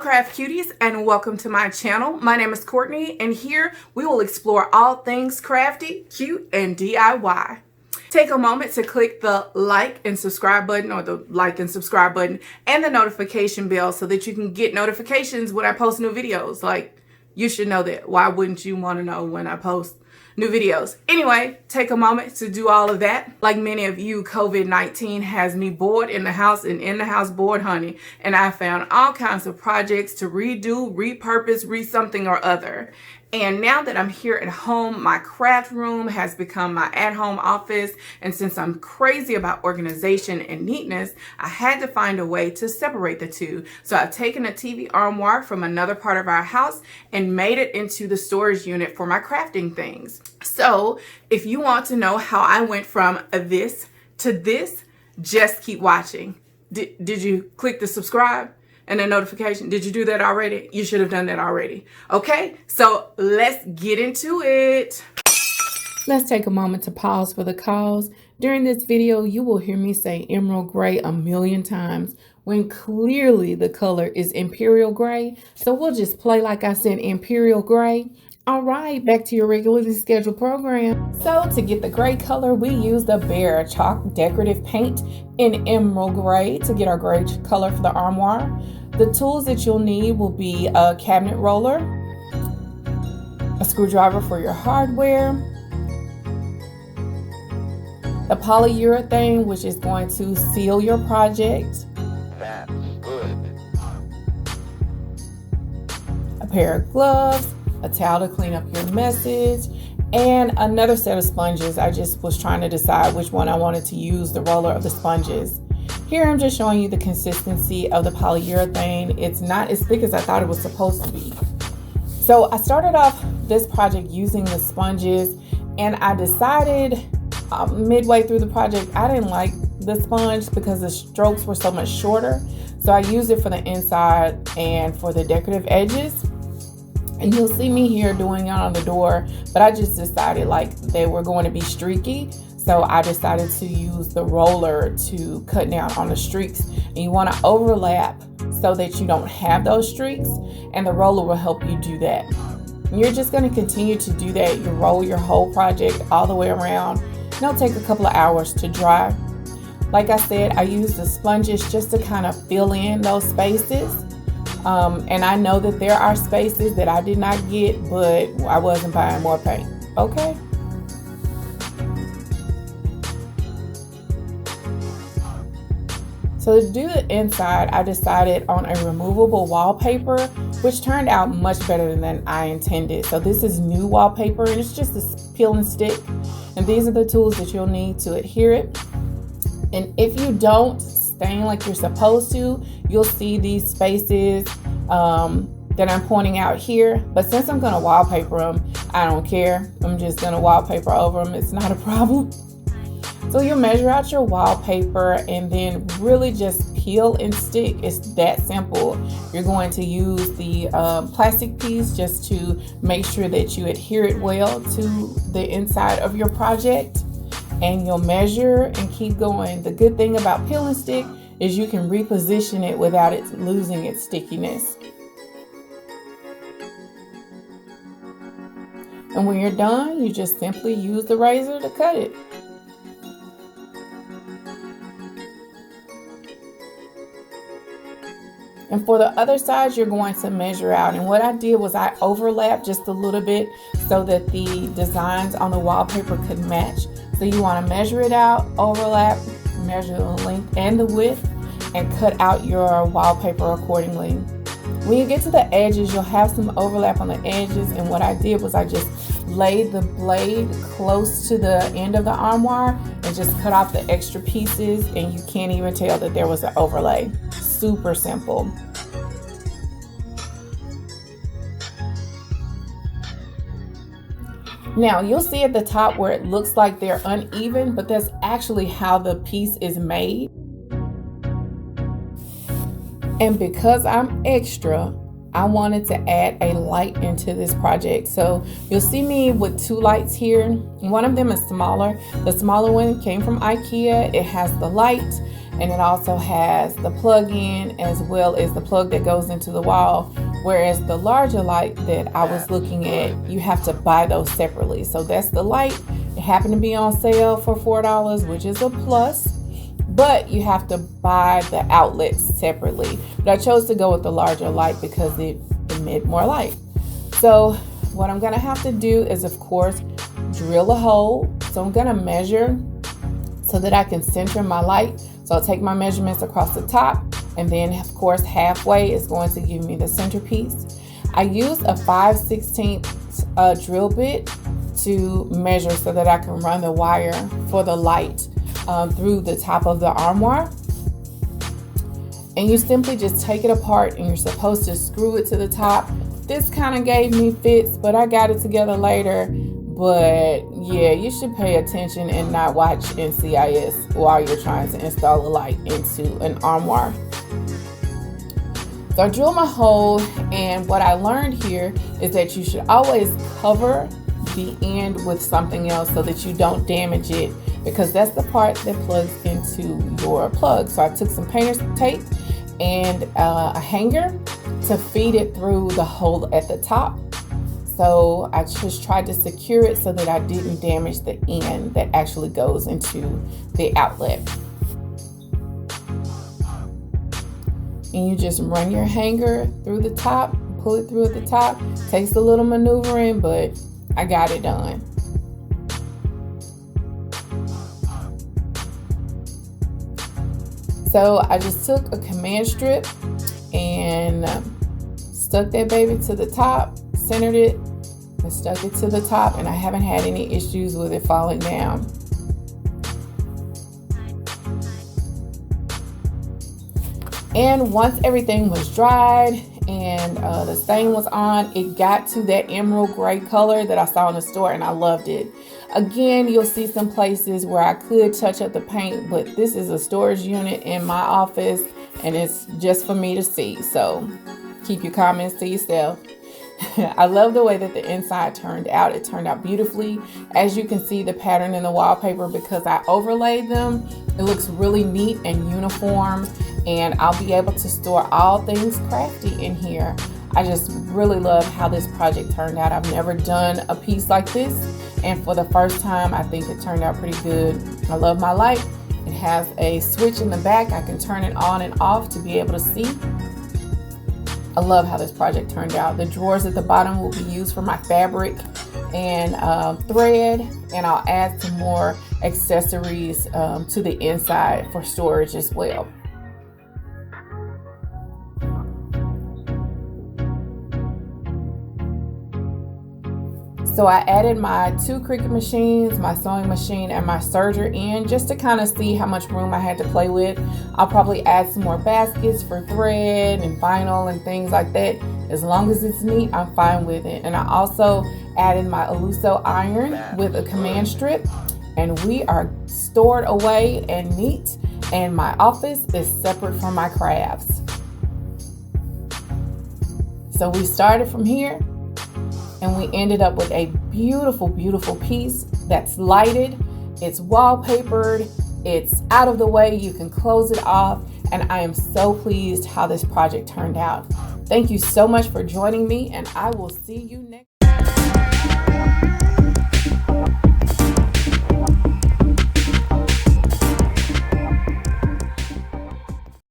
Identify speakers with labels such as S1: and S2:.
S1: craft cuties, and welcome to my channel. My name is Courtney, and here we will explore all things crafty, cute, and DIY. Take a moment to click the like and subscribe button, or the like and subscribe button, and the notification bell so that you can get notifications when I post new videos. Like, you should know that. Why wouldn't you want to know when I post new videos? Anyway, take a moment to do all of that. Like many of you, COVID-19 has me bored in the house, and in the house bored, honey. And I found all kinds of projects to redo, repurpose, something or other. And now that I'm here at home, my craft room has become my at-home office. And since I'm crazy about organization and neatness, I had to find a way to separate the two. So I've taken a TV armoire from another part of our house and made it into the storage unit for my crafting things. So if you want to know how I went from this to this, just keep watching. Did you click the subscribe and the notification? Did you do that already? You should have done that already. Okay, so let's get into it. Let's take a moment to pause for the cause. During this video, you will hear me say emerald gray a million times when clearly the color is imperial gray. So we'll just play like I said imperial gray. All right, back to your regularly scheduled program. So to get the gray color, we use the Bear Chalk decorative paint in emerald gray to get our gray color for the armoire. The tools that you'll need will be a cabinet roller, a screwdriver for your hardware, the polyurethane, which is going to seal your project,
S2: That's good.
S1: a pair of gloves, a towel to clean up your message, and another set of sponges. I just was trying to decide which one I wanted to use, the roller or the sponges. Here I'm just showing you the consistency of the polyurethane. It's not as thick as I thought it was supposed to be. So I started off this project using the sponges, and I decided midway through the project I didn't like the sponge because the strokes were so much shorter. So I used it for the inside and for the decorative edges. And you'll see me here doing it on the door, but I just decided like they were going to be streaky. So I decided to use the roller to cut down on the streaks. And you want to overlap so that you don't have those streaks, and the roller will help you do that. And you're just going to continue to do that. You roll your whole project all the way around. And it'll take a couple of hours to dry. Like I said, I use the sponges just to kind of fill in those spaces. And I know that there are spaces that I did not get, but I wasn't buying more paint. Okay. So to do the inside, I decided on a removable wallpaper, which turned out much better than I intended. So this is new wallpaper, and it's just a peel and stick. And these are the tools that you'll need to adhere it. And if you don't stain like you're supposed to, you'll see these spaces that I'm pointing out here. But since I'm gonna wallpaper them, I don't care. I'm just gonna wallpaper over them. It's not a problem. So you'll measure out your wallpaper and then really just peel and stick. It's that simple. You're going to use the plastic piece just to make sure that you adhere it well to the inside of your project. And you'll measure and keep going. The good thing about peel and stick is you can reposition it without it losing its stickiness. And when you're done, you just simply use the razor to cut it. And for the other side, you're going to measure out. And what I did was I overlapped just a little bit so that the designs on the wallpaper could match. So you want to measure it out, overlap, measure the length and the width, and cut out your wallpaper accordingly. When you get to the edges, you'll have some overlap on the edges. And what I did was I just laid the blade close to the end of the armoire and just cut off the extra pieces, and you can't even tell that there was an overlay. Super simple. Now you'll see at the top where it looks like they're uneven, but that's actually how the piece is made. And because I'm extra, I wanted to add a light into this project. So you'll see me with two lights here. One of them is smaller. The smaller one came from IKEA. It has the light, and it also has the plug-in as well as the plug that goes into the wall. Whereas the larger light that I was looking at, you have to buy those separately. So that's the light. It happened to be on sale for $4, which is a plus, but you have to buy the outlets separately. But I chose to go with the larger light because it emit more light. So what I'm gonna have to do is, of course, drill a hole. So I'm gonna measure so that I can center my light. So I'll take my measurements across the top, and then of course halfway is going to give me the centerpiece. I used a 5/16 drill bit to measure so that I can run the wire for the light through the top of the armoire. And you simply just take it apart, and you're supposed to screw it to the top. This kind of gave me fits, but I got it together later. But yeah, you should pay attention and not watch NCIS while you're trying to install a light into an armoire. So I drilled my hole, and what I learned here is that you should always cover the end with something else so that you don't damage it, because that's the part that plugs into your plug. So I took some painter's tape and a hanger to feed it through the hole at the top. So I just tried to secure it so that I didn't damage the end that actually goes into the outlet. And you just run your hanger through the top, pull it through at the top. Takes a little maneuvering, but I got it done. So I just took a command strip and stuck that baby to the top, centered it, and stuck it to the top, and I haven't had any issues with it falling down. And once everything was dried and the stain was on, it got to that emerald gray color that I saw in the store, and I loved it. Again, you'll see some places where I could touch up the paint, but this is a storage unit in my office, and it's just for me to see. So keep your comments to yourself. I love the way that the inside turned out. It turned out beautifully. As you can see, the pattern in the wallpaper, because I overlaid them, it looks really neat and uniform, and I'll be able to store all things crafty in here. I just really love how this project turned out. I've never done a piece like this, and for the first time, I think it turned out pretty good. I love my light. It has a switch in the back. I can turn it on and off to be able to see. I love how this project turned out. The drawers at the bottom will be used for my fabric and thread, and I'll add some more accessories to the inside for storage as well. So I added my 2 Cricut machines, my sewing machine, and my serger in just to kind of see how much room I had to play with. I'll probably add some more baskets for thread and vinyl and things like that. As long as it's neat, I'm fine with it. And I also added my Aluso iron with a command strip, and we are stored away and neat, and my office is separate from my crafts. So we started from here, and we ended up with a beautiful, beautiful piece that's lighted, it's wallpapered, it's out of the way, you can close it off, and I am so pleased how this project turned out. Thank you so much for joining me, and I will see you next time.